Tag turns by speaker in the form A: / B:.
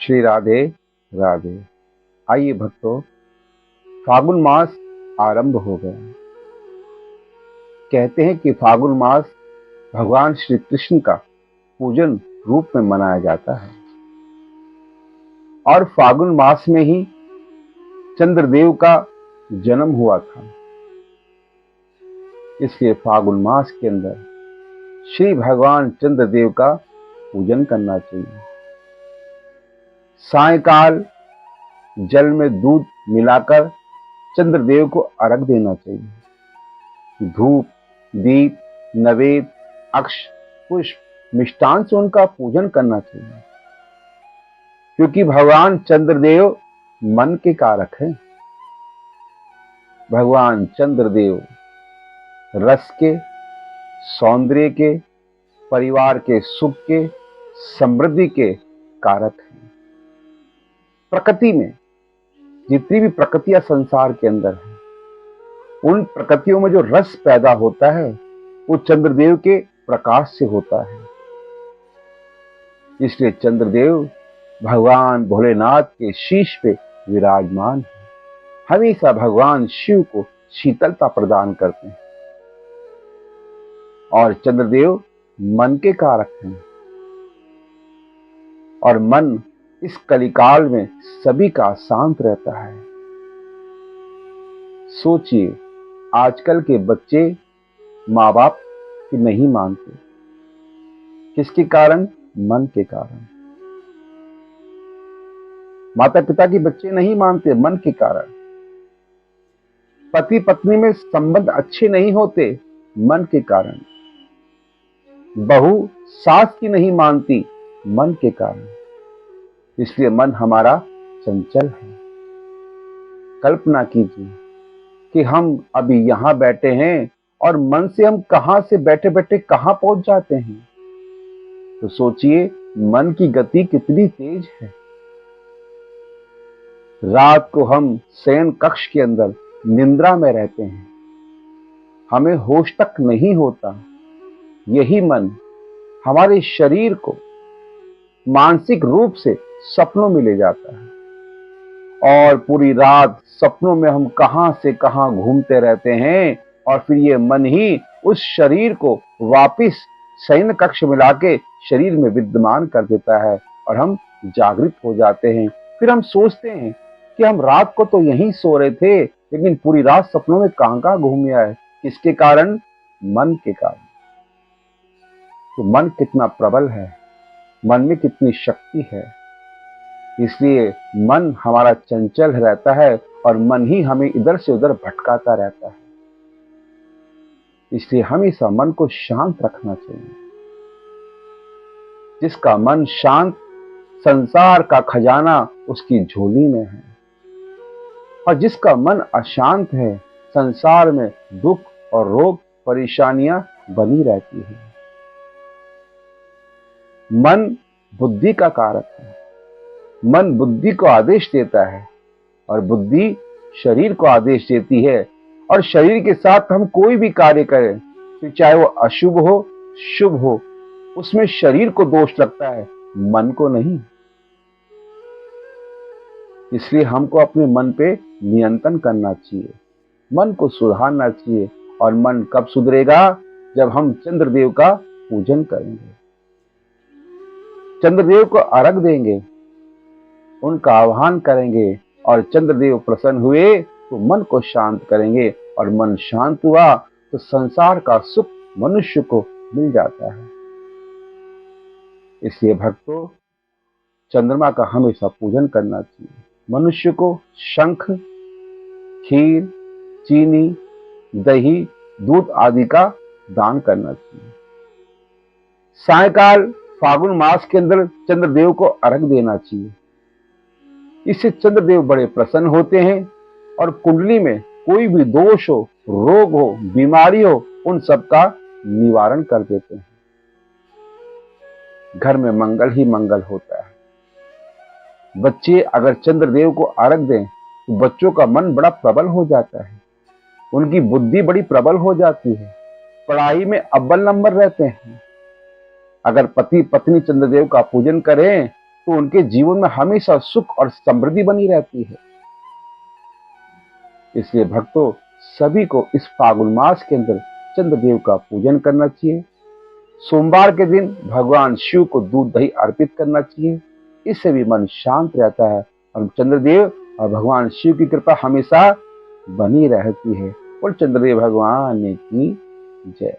A: श्री राधे राधे। आइए भक्तों, फागुन मास आरंभ हो गया। कहते हैं कि फागुन मास भगवान श्री कृष्ण का पूजन रूप में मनाया जाता है और फागुन मास में ही चंद्रदेव का जन्म हुआ था। इसलिए फागुन मास के अंदर श्री भगवान चंद्रदेव का पूजन करना चाहिए। सायकाल जल में दूध मिलाकर चंद्रदेव को अर्घ देना चाहिए। धूप, दीप, नवेद, अक्ष, पुष्प, मिष्टान से उनका पूजन करना चाहिए, क्योंकि भगवान चंद्रदेव मन के कारक हैं। भगवान चंद्रदेव रस के, सौंदर्य के, परिवार के सुख के, समृद्धि के कारक हैं। प्रकृति में जितनी भी प्रकृतियां संसार के अंदर है, उन प्रकृतियों में जो रस पैदा होता है वो चंद्रदेव के प्रकाश से होता है। इसलिए चंद्रदेव भगवान भोलेनाथ के शीश पे विराजमान है। हमेशा भगवान शिव को शीतलता प्रदान करते हैं और चंद्रदेव मन के कारक हैं और मन इस कलिकाल में सभी का शांत रहता है। सोचिए, आजकल के बच्चे माँ बाप की नहीं मानते। किसके कारण? मन के कारण। माता पिता की बच्चे नहीं मानते, मन के कारण। पति पत्नी में संबंध अच्छे नहीं होते, मन के कारण। बहू सास की नहीं मानती, मन के कारण। इसलिए मन हमारा चंचल है। कल्पना कीजिए कि हम अभी यहां बैठे हैं और मन से हम कहां से बैठे बैठे कहां पहुंच जाते हैं। तो सोचिए, मन की गति कितनी तेज है। रात को हम शयन कक्ष के अंदर निद्रा में रहते हैं, हमें होश तक नहीं होता। यही मन हमारे शरीर को मानसिक रूप से सपनों में ले जाता है और पूरी रात सपनों में हम कहां से कहां घूमते रहते हैं और फिर ये मन ही उस शरीर को वापिस शयन कक्ष में लाके शरीर में विद्यमान कर देता है और हम जागृत हो जाते हैं। फिर हम सोचते हैं कि हम रात को तो यहीं सो रहे थे, लेकिन पूरी रात सपनों में कहां कहां घूम आए। किसके कारण? मन के कारण। तो मन कितना प्रबल है, मन में कितनी शक्ति है। इसलिए मन हमारा चंचल रहता है और मन ही हमें इधर से उधर भटकाता रहता है। इसलिए हमेशा मन को शांत रखना चाहिए। जिसका मन शांत, संसार का खजाना उसकी झोली में है, और जिसका मन अशांत है, संसार में दुख और रोग परेशानियां बनी रहती है। मन बुद्धि का कारक है। मन बुद्धि को आदेश देता है और बुद्धि शरीर को आदेश देती है, और शरीर के साथ हम कोई भी कार्य करें, फिर चाहे वो अशुभ हो शुभ हो, उसमें शरीर को दोष लगता है, मन को नहीं। इसलिए हमको अपने मन पे नियंत्रण करना चाहिए, मन को सुधारना चाहिए। और मन कब सुधरेगा? जब हम चंद्रदेव का पूजन करेंगे, चंद्रदेव को अर्घ देंगे, उनका आह्वान करेंगे और चंद्रदेव प्रसन्न हुए तो मन को शांत करेंगे, और मन शांत हुआ तो संसार का सुख मनुष्य को मिल जाता है। इसलिए भक्तों, चंद्रमा का हमेशा पूजन करना चाहिए। मनुष्य को शंख, खीर, चीनी, दही, दूध आदि का दान करना चाहिए। सायकाल फागुन मास के अंदर चंद्रदेव को अर्घ देना चाहिए। इससे चंद्रदेव बड़े प्रसन्न होते हैं और कुंडली में कोई भी दोष हो, रोग हो, बीमारी हो, उन सब का निवारण कर देते हैं। घर में मंगल ही मंगल होता है। बच्चे अगर चंद्रदेव को अर्घ दें तो बच्चों का मन बड़ा प्रबल हो जाता है, उनकी बुद्धि बड़ी प्रबल हो जाती है, पढ़ाई में अव्वल नंबर रहते हैं। अगर पति पत्नी चंद्रदेव का पूजन करें तो उनके जीवन में हमेशा सुख और समृद्धि बनी रहती है। इसलिए भक्तों, सभी को इस फागुन मास के अंदर चंद्रदेव का पूजन करना चाहिए। सोमवार के दिन भगवान शिव को दूध दही अर्पित करना चाहिए। इससे भी मन शांत रहता है और चंद्रदेव और भगवान शिव की कृपा हमेशा बनी रहती है। और चंद्रदेव भगवान की जय।